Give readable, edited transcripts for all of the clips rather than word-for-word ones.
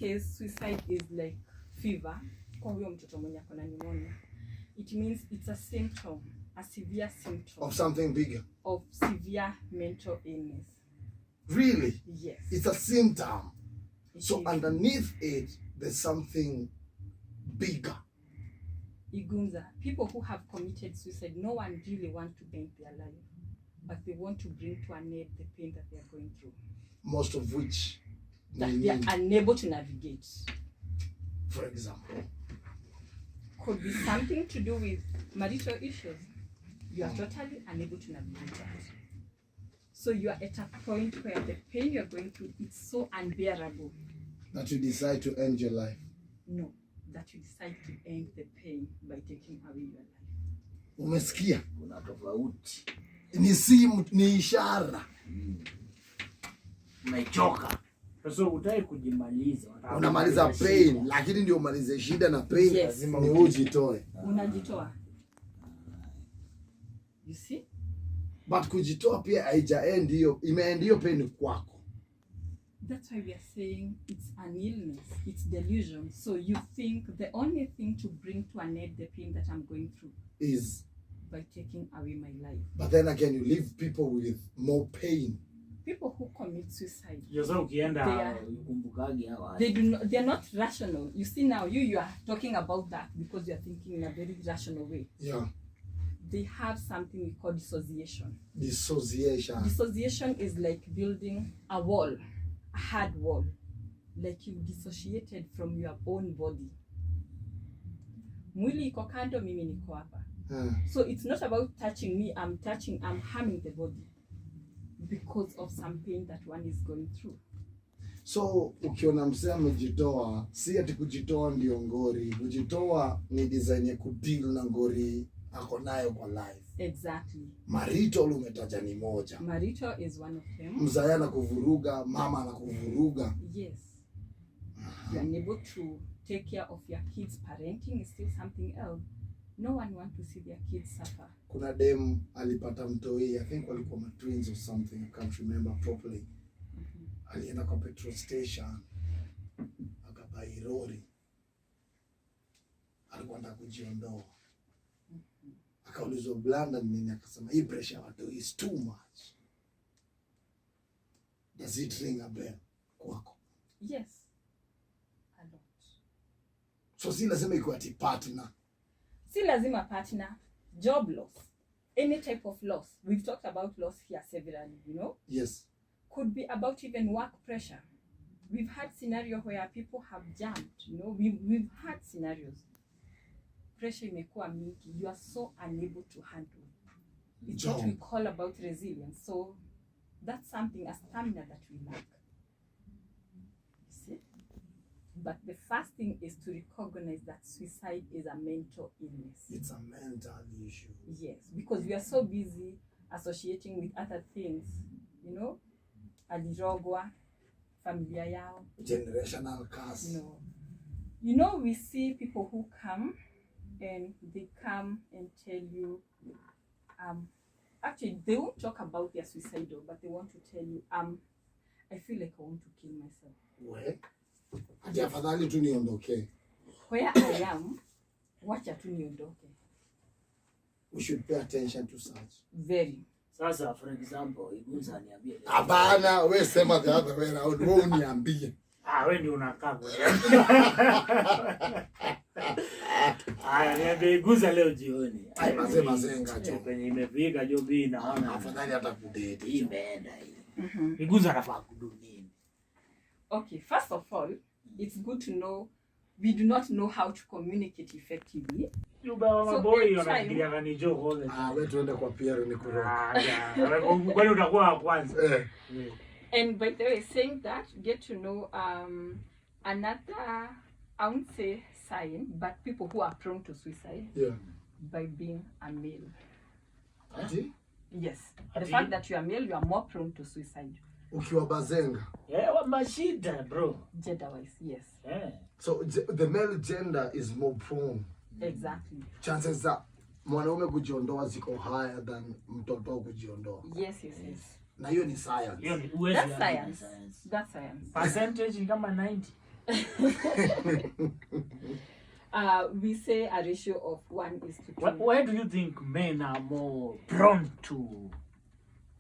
case, suicide is like fever. Kwa huyo mtoto mwenye akona pneumonia. It means it's a symptom, a severe symptom. Of something bigger. Of severe mental illness. Really? Yes. It's a symptom. So is. Underneath it, there's something bigger. Igunza, people who have committed suicide, no one really wants to end their life, but they want to bring to an end the pain that they are going through. Most of which that they are unable to navigate. For example? Could be something to do with marital issues. You are totally unable to navigate that. So you are at a point where the pain you are going through is so unbearable. That you decide to end your life? No, that you decide to end the pain by taking away your life. Umesikia? Kuna tofauti. Ni simu, ni ishara. Umechoka. Sasa utaki kujimaliza. Unamaliza pain, lakini ndio umalize shida na pain. Yes. Lazima ni ujitoe. Unajitoa. You see? But kujitoa pia haijaend hiyo, imeend hiyo pain kwako. That's why we are saying it's an illness, it's delusion. So you think the only thing to bring to an end the pain that I'm going through is by taking away my life. But then again, you leave people with more pain. People who commit suicide, they're not rational. You see now, you are talking about that because you are thinking in a very rational way. Yeah. They have something we call dissociation. Dissociation. Dissociation is like building a wall, a hard wall, like you dissociated from your own body. Mwili iko kando, mimi niko hapa. So it's not about touching me, I'm harming the body because of some pain that one is going through. So ukiona msema amejitoa, si ati kujitoa ndio ngori. Kujitoa ni design ya kudeal na ngori ako nayo kwa life. Exactly. Marital umetaja ni moja. Marital is one of them. Mzaya na kuvuruga, mama anakuvuruga. Yes. You are unable to take care of your kids. Parenting is still something else. No one wants to see their kids suffer. Kuna dem alipata mtoi, I think walikuwa twins or something, I can't remember properly. Alienda kwa petrol station, akabai lori. Alikuwa anataka kujiondoa. Akaulizwa blanda nini, akasema hii pressure watu is too much. Does it ring a bell kwako? Yes. A lot. So si lazima ikuwe ati partner. Si lazima partner. Job loss. Any type of loss. We've talked about loss here severally, you know? Yes. Could be about even work pressure. We've had scenarios where people have jumped, you know? We've had scenarios. Pressure imekuwa mingi. You are so unable to handle. It's what we call about resilience. So that's something, a stamina that we lack. See? But the first thing is to recognize that suicide is a mental illness. It's a mental issue. Yes, because we are so busy associating with other things, you know, alirogwa, familia yao. Generational curse. No. You know, we see people who come and they come and tell you, actually they won't talk about their suicidal, but they want to tell you, I feel like I want to kill myself. Where? Ati afadhali tu niondoke. Where I am, wacha tu niondoke. We should pay attention to such. Very. Sasa for example, Igunza niambie. Abana, we sema the other way around, wewe uniambie. Wewe ndio unakaa kwa. Niambie Igunza leo jioni. Masema zenga jo. Kwenye imefika jo bi naona afadhali hata kudate. Imeenda hii. Igunza anafaa kudu nini? Okay, first of all, it's good to know we do not know how to communicate effectively. Boy, wewe tuende kwa Pierre ni kuroka. Kwani utakuwa wa kwanza. And by the way, saying that, get to know another, I won't say sign, but people who are prone to suicide. Yeah. By being a male. Ati? Yes. The fact that you are male, you are more prone to suicide. Ukiwa bazenga. Wa mashida bro. Gender wise, yes. So the male gender is more prone. Exactly. Chances za mwanaume kujiondoa ziko higher than mtoto kujiondoa. Yes. Na hiyo ni science. That's science. That's science. Percentage ni kama 90. We say a ratio of 1:2. Why do you think men are more prone to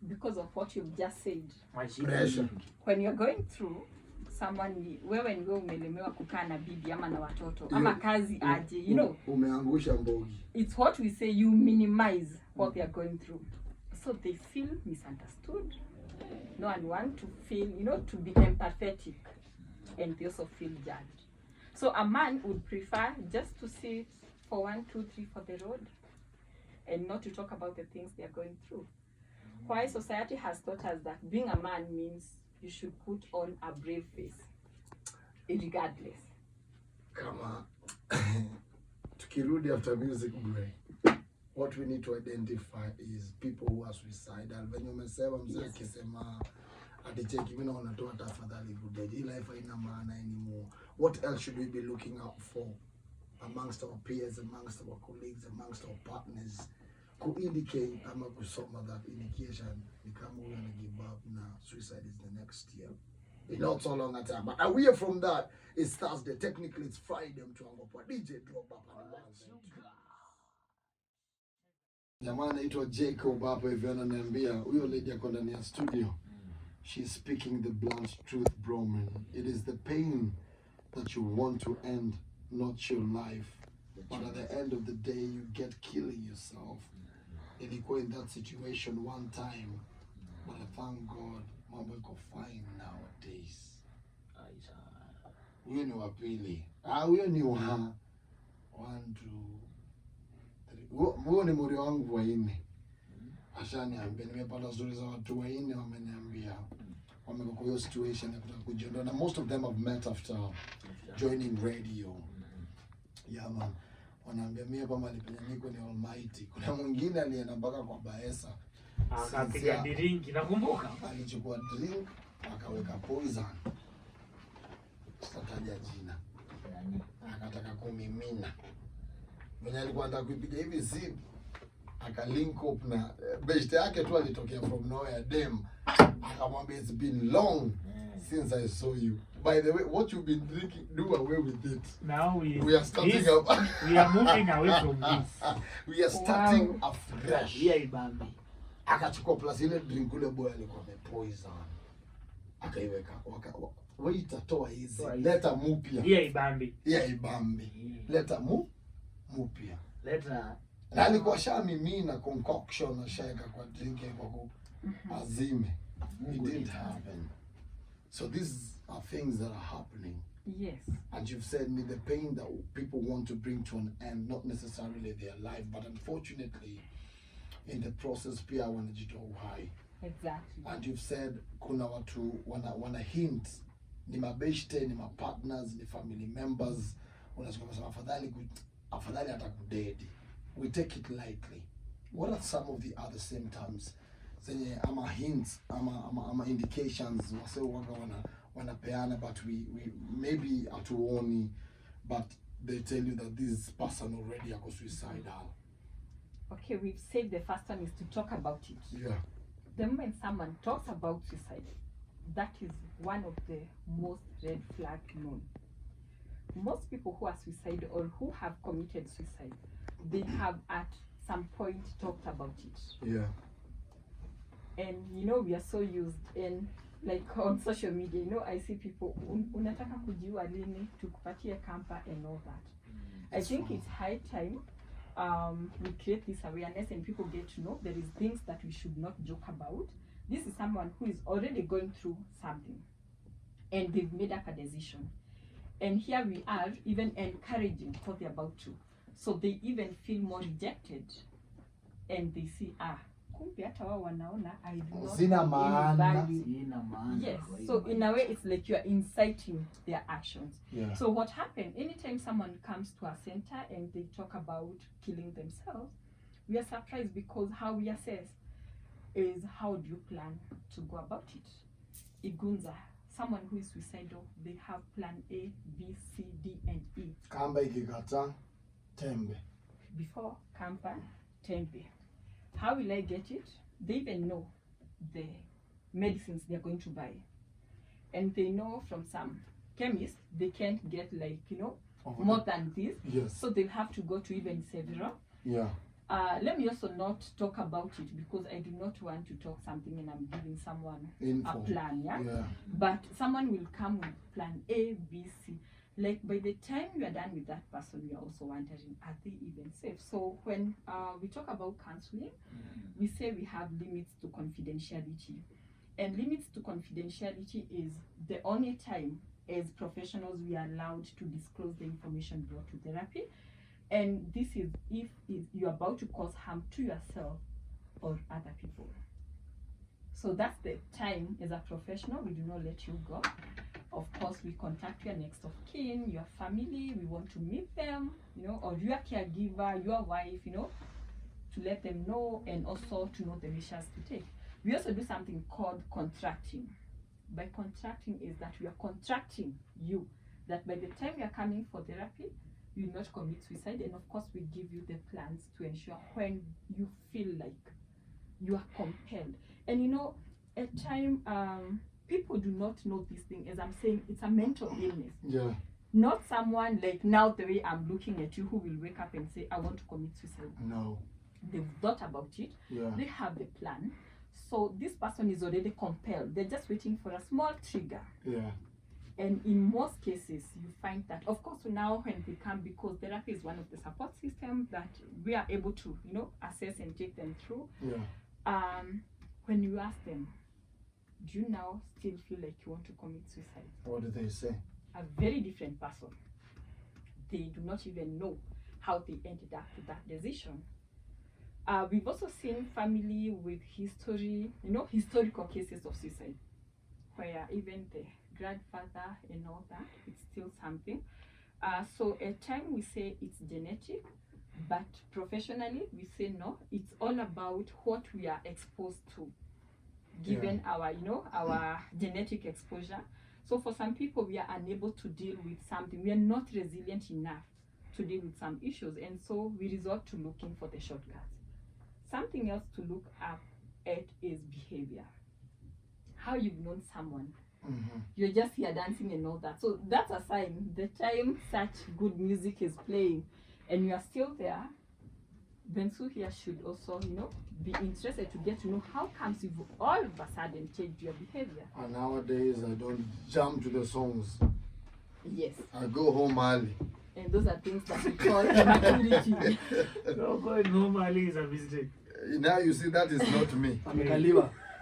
Because of what you've just said. Pressure. When you're going through someone, wewe ndio umelemewa kukaa na bibi ama na watoto ama kazi aje, you know, umeangusha mbogi. it's what we say, you minimize what they are going through, so they feel misunderstood. No one want to feel, you know, to be empathetic, and they also feel judged. So a man would prefer just to sit for 1, 2, 3 for the road and not to talk about the things they are going through. Why society has taught us that being a man means you should put on a brave face, regardless. Kama tukirudi after music break, what we need to identify is people who are suicidal. When you umesema mzee akisema aticheki mimi naona tu tafadhali budeji, life haina maana anymore. What else should we be looking out for amongst our peers, amongst our colleagues, amongst our partners? Could indicate ama kusoma that indication become we gonna give up now. Suicide is the next year. It's not so long a time. But away from that, it's Thursday. Technically it's Friday. Mtuangopa DJ drop up on the jamaa anaitwa Jacob hapo hivi ananiambia huyo lady yako ndani ya studio. She's speaking the blunt truth, bro, man. It is the pain that you want to end, not your life. But at the end of the day, you get killing yourself. Ilikuwa in that situation one time, but I thank God, mambo iko fine nowadays. Huyo ni wa pili. Huyo ni wa 1, 2, 3. Huyo ni muri wangu wa 4. Ashaniambia nimepata stories za watu wa 4 wameniambia wamekuwa kwa hiyo situation ya kutaka kujiondoa, na most of them have met after joining radio. Yeah, man. Wanaambia mimi hapa mali penye niko ni almighty. Kuna mwingine alienda mpaka kwa Baesa akapiga drink, nakumbuka alichukua drink akaweka poison, sitataja jina, akataka kumimina. Mwenye alikuwa anataka kupiga hivi zip aka link up na best yake tu alitokea from nowhere, dem akamwambia it's been long since I saw you. By the way, what you've been drinking, do away with it. Now we are starting up. We are moving away from this. We are starting afresh. Yeah, ibambi. Akachukua plus ile drink ule boy alikuwa amepoison. Akaiweka. Wait atoa hizi. Leta mupia. Yeah, ibambi. Yeah, ibambi. Leta mupia. Leta. Na alikuwa shamimina concoction na shaika kwa drink kwa azime. It didn't happen. So these are things that are happening. Yes. And you've said me the pain that people want to bring to an end, not necessarily their life, but unfortunately, in the process, pia wanajitoa uhai. Exactly. And you've said kuna watu wana hint, ni mabeshte, ni mapartners, ni family members, unasikia kusema afadhali atakudedi. We take it lightly. What are some of the other symptoms? Zenye ama hints, ama indications wase wanapeana, but we maybe atuoni, but they tell you that this person already are suicidal. Okay, we've said the first one is to talk about it. Yeah. The moment someone talks about suicide, that is one of the most red flag known. Most people who are suicidal or who have committed suicide, they have at some point talked about it. Yeah. And you know, we are so used in, like on social media, you know, I see people unataka kujiua lini tukupatie kampa and all that. I think it's high time we create this awareness and people get to know there is things that we should not joke about. This is someone who is already going through something and they've made up a decision, and here we are even encouraging what they're about to, so they even feel more rejected and they see kumbe hata wao wanaona I do not Zina maana. Yes, so in a way it's like you are inciting their actions. Yeah. So what happened, anytime someone comes to our center and they talk about killing themselves, we are surprised because how we assess is how do you plan to go about it. Igunza, someone who is suicidal, they have plan A, B, C, D, and E. Kamba ikikata tembe. Before Kampa, tembe. How will I get it? They even know the medicines they're going to buy. And they know from some chemist, they can't get like, you know, more than this. Yes. So they have to go to even several. Yeah. Let me also not talk about it because I do not want to talk something and I'm giving someone a plan, Yeah. But someone will come with plan A, B, C. Like by the time you are done with that person, you are also wondering, are they even safe? So when we talk about counseling, we say we have limits to confidentiality. And limits to confidentiality is the only time as professionals we are allowed to disclose the information brought to therapy. And this is if you're about to cause harm to yourself or other people. So that's the time as a professional, we do not let you go. Of course, we contact your next of kin, your family, we want to meet them, you know, or your caregiver, your wife, you know, to let them know and also to know the measures to take. We also do something called contracting. By contracting is that we are contracting you, that by the time you are coming for therapy, you will not commit suicide, and of course we give you the plans to ensure when you feel like you are compelled. And you know, at time people do not know this thing. As I'm saying, it's a mental illness. Yeah. Not someone like now the way I'm looking at you who will wake up and say, I want to commit suicide. No. They've thought about it. Yeah. They have the plan. So this person is already compelled. They're just waiting for a small trigger. Yeah. And in most cases, you find that, of course, now when they come, because therapy is one of the support systems that we are able to, you know, assess and take them through. Yeah. When you ask them, do you now still feel like you want to commit suicide? What do they say? A very different person. They do not even know how they ended up with that decision. We've also seen family with history, you know, historical cases of suicide, where even the grandfather and all that, it's still something. So at time we say it's genetic, but professionally we say no, it's all about what we are exposed to, given our, you know, our genetic exposure. So for some people, we are unable to deal with something. We are not resilient enough to deal with some issues, and so we resort to looking for the shortcuts. Something else to look up at is behavior. How you've known someone. You're just here dancing and all that. So that's a sign. The time such good music is playing and you are still there, Bensu here should also, you know, be interested to get to know how comes you've all of a sudden changed your behavior. And nowadays, I don't jump to the songs. Yes. I go home early. And those are things that we call maturity. No, going home early is a mistake. Now you see, that is not me.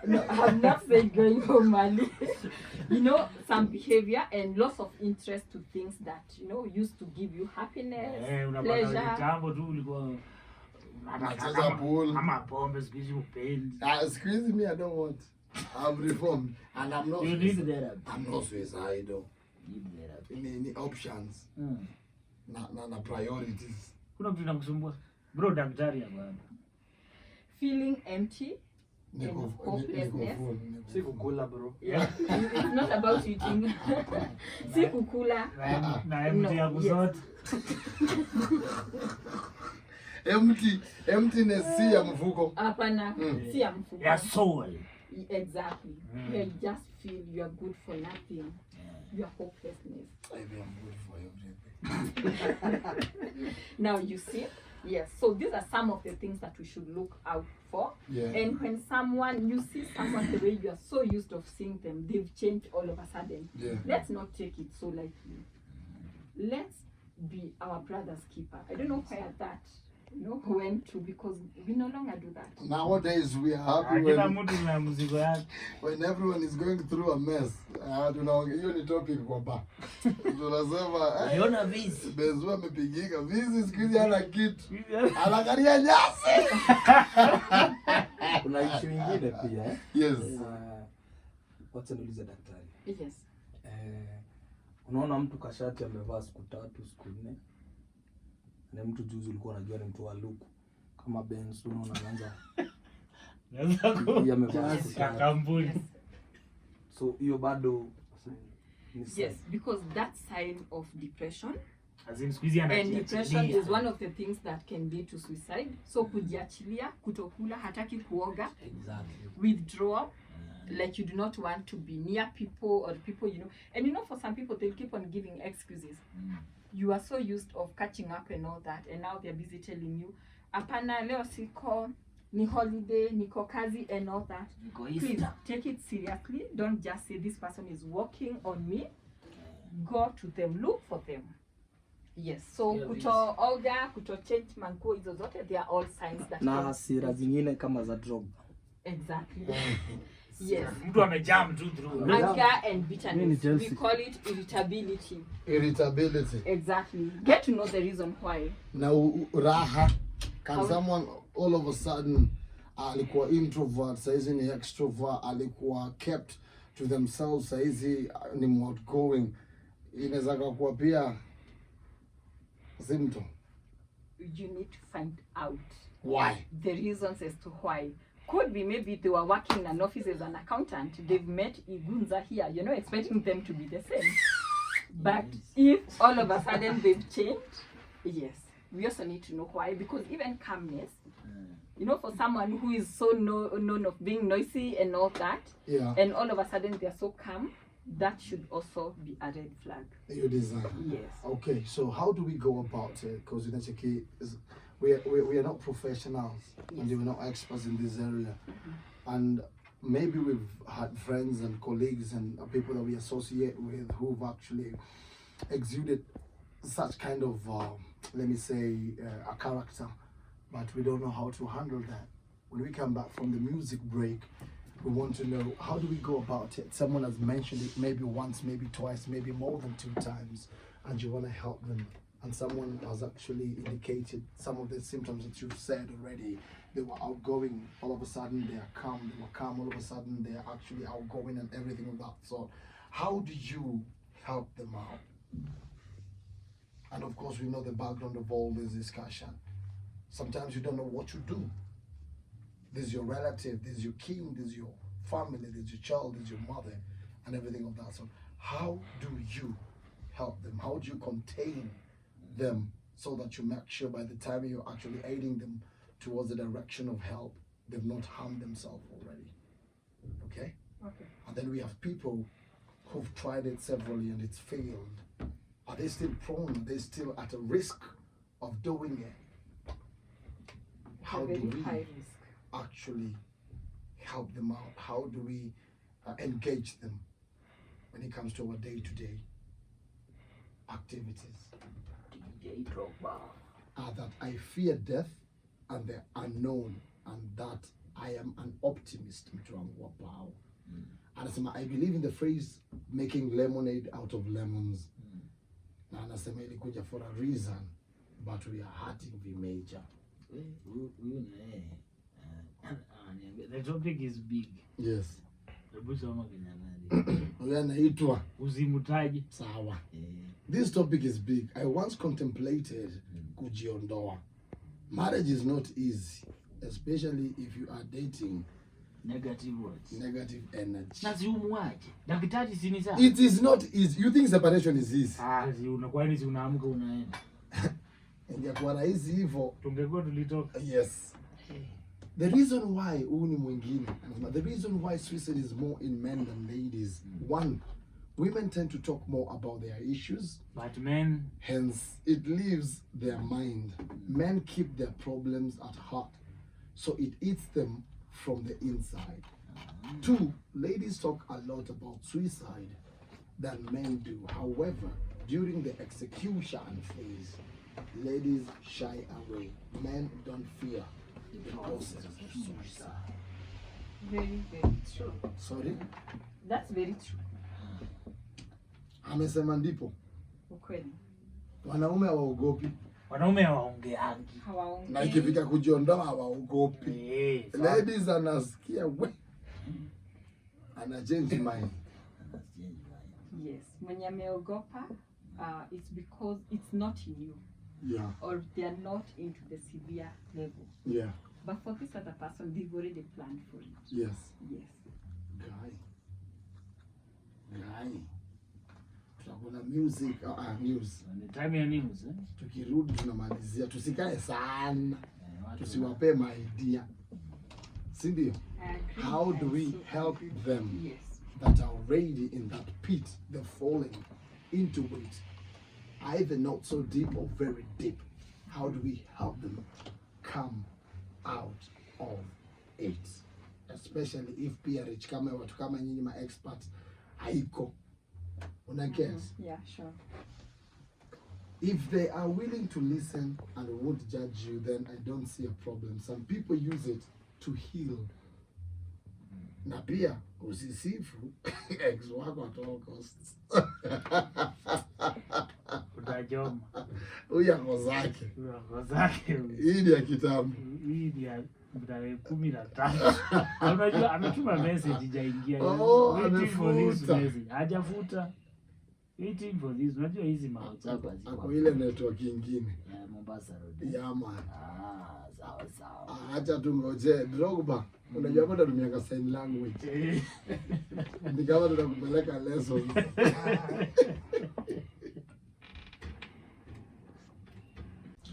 No, I'm not saying going home early. You know, some behavior and loss of interest to things that, you know, used to give you happiness, pleasure. Excuse me, I don't want. I'm reformed. And I'm not. You need that. I'm not suicidal. Any options? Na priorities. Bro, daktari bwana. Feeling empty and hopelessness. Sikukula bro. Yeah, it's not about eating. Sikukula. Na empty ya kuzote. Emptiness si ya mfuko. Hapana, si ya mfuko. Ya soul. Exactly. Where you just feel you are good for nothing. Your hopelessness. I am good for everything. Now you see, yes. So these are some of the things that we should look out for. Yeah. And when someone, you see someone the way you are so used of seeing them, they've changed all of a sudden. Yeah. Let's not take it so lightly. Let's be our brother's keeper. I don't know where that, you know, went to, because we no longer do that. Nowadays we are happy when everyone is going through a mess. Hiyo ni topic kwa ba. Tunasema Unaona vizi. Bensu amepigika. Vizi siku hizi hana kitu. Anakaria nyasi. Kuna issue nyingine pia. Yes. Wacha niulize daktari. Yes. Unaona mtu kashati amevaa siku 3 siku 4. Na mtu juzi ulikuwa unajua ni mtu wa luku kama Bensu, unaona anaanza kampuni. So hiyo bado yes, because that sign of depression. As in squeeze and depression is one of the things that can lead to suicide. So kujiachilia, kutokula, hataki kuoga, exactly, withdrawal, Like you do not want to be near people or people you know. And you know, for some people they'll keep on giving excuses. You are so used of catching up and all that, and now they're busy telling you, apana leo siko, ni holiday, niko kazi and all that. Please take it seriously. Don't just say this person is working on me. Go to them, look for them. Yes, so kuto oga, kuto change manguo hizo zote, they are all signs that na hasira zingine kama za drop. Exactly. Yes. Mtu amejam through. Anger and bitterness. We call it irritability. Irritability. Exactly. Get to know the reason why. Now raha, can someone all of a sudden alikuwa introvert, saizi ni extrovert, alikuwa kept to themselves, saizi ni outgoing, inaweza kuwa pia symptom? You need to find out why. The reasons as to why. Could be maybe they were working in an office as an accountant. They've met Igunza here, you know, expecting them to be the same. But if all of a sudden they've changed, yes, we also need to know why. Because even calmness, you know, for someone who is so known of being noisy and all that, and all of a sudden they're so calm, that should also be a red flag. You design. Yes. Okay, so how do we go about it? Because in HK, we are not professionals, and we're not experts in this area. And maybe we've had friends and colleagues and people that we associate with who've actually exuded such kind of, let me say, a character, but we don't know how to handle that. When we come back from the music break, we want to know, how do we go about it? Someone has mentioned it maybe once, maybe twice, maybe more than 2 times, and you want to help them. And someone has actually indicated some of the symptoms that you've said already. They were outgoing, all of a sudden they are calm, they were calm, all of a sudden they are actually outgoing and everything of that sort. How do you help them out? And of course, we know the background of all this discussion. Sometimes you don't know what to do. This is your relative, this is your kin, this is your family, this is your child, this is your mother, and everything of that sort. How do you help them? How do you contain them so that you make sure by the time you're actually aiding them towards the direction of help, they've not harmed themselves already? Okay? Okay. And then we have people who've tried it severally and it's failed. Are they still prone? Are they still at a risk of doing it? How do we actually help them out? How do we engage them when it comes to our day-to-day activities? That I fear death and the unknown, and that I am an optimist. And I believe in the phrase making lemonade out of lemons. And for a reason, but we are hurting the major. The topic is big. Yes. Uzimutaji. Sawa. This topic is big. I once contemplated kujiondoa. Marriage is not easy, especially if you are dating negative words, negative energy. It is not easy. You think separation is easy? Yes. The reason why the reason why suicide is more in men than ladies, one, women tend to talk more about their issues, but men, hence it leaves their mind. Men keep their problems at heart, so it eats them from the inside. Two, ladies talk a lot about suicide than men do. However, during the execution phase, ladies shy away. Men don't fear the process of suicide. Very, very true. Sorry? That's very true. Amesema ndipo. Ukweli. Wanaume hawaogopi. Wanaume hawaongeangi. Na ikifika kujiondoa hawaogopi. Ladies anasikia we. Ana change mind. Yes. Mwenye ameogopa, it's because it's not in you. Yeah. Or they are not into the severe level. Yeah. But for this other person, they've already planned for it. Yes. Yes. Guy. Tutakuna music, news. Time ya news, Tukirudi tunamalizia, tusikae sana. Tusiwape idea. Cindy, how do we help them that are already in that pit? They're falling into it, either not so deep or very deep. How do we help them come out of it? Especially if PRH kama watu kama nyinyi ma experts haiko. Una guess? Yeah, sure. If they are willing to listen and won't judge you, then I don't see a problem. Some people use it to heal. Na pia usisifu ex wako at all costs. Utajoma. Uya kozake. Kozake. Hii ni ya kitabu. Hii ni ya mtarehe 15. Unajua ametuma message hajaingia. Oh, amefuta. Hajafuta. Waiting for this. Unajua hizi WhatsApp haziko. Ako ile network nyingine. Ya Mombasa Road. Ya man. Sawa. Acha tungoje Drogba. Unajua hapo tunatumia sign language. Ni kama tunakupeleka lesson.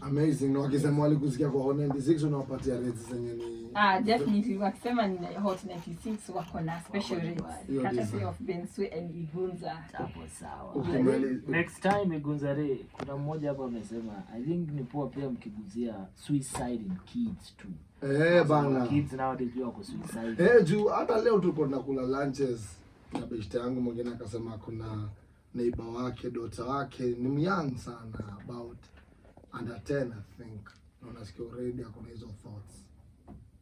Amazing. No, wakisema walikusikia kwa HOT96 unawapatia rates zenye ni definitely wakisema ni HOT96 wako na special rates. Courtesy of Bensu and Igunza. Hapo sawa. Ukimali Next time Igunza Ray, kuna mmoja hapa amesema I think ni poa pia mkiguzia suicide in kids too. Bana. Kids nowadays wako suicide. Juu hata leo tulikuwa tunakula lunches na beshte yangu mwingine akasema kuna neighbor wake, daughter wake ni young sana, about under 10 I think. Unasikia already akona hizo thoughts.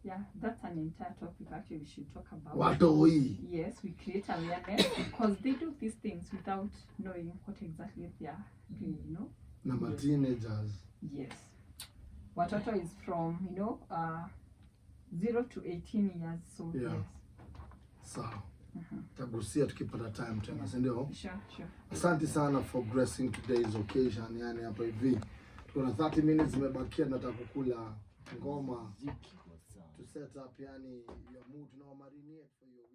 Yeah, that's an entire topic actually we should talk about. Watoi. Yes, we create awareness because they do these things without knowing what exactly they are doing, you know? Number teenagers. Yes. Watoto is from, 0 to 18 years, so Yeah. yes. Sawa. Tagusia tukipata time tena, si ndio? Sure. Asante sana for gracing today's occasion. Yani hapa hivi kuna 30 minutes zimebakia, nataka kukula ngoma to set up yani your mood now, marinate for you.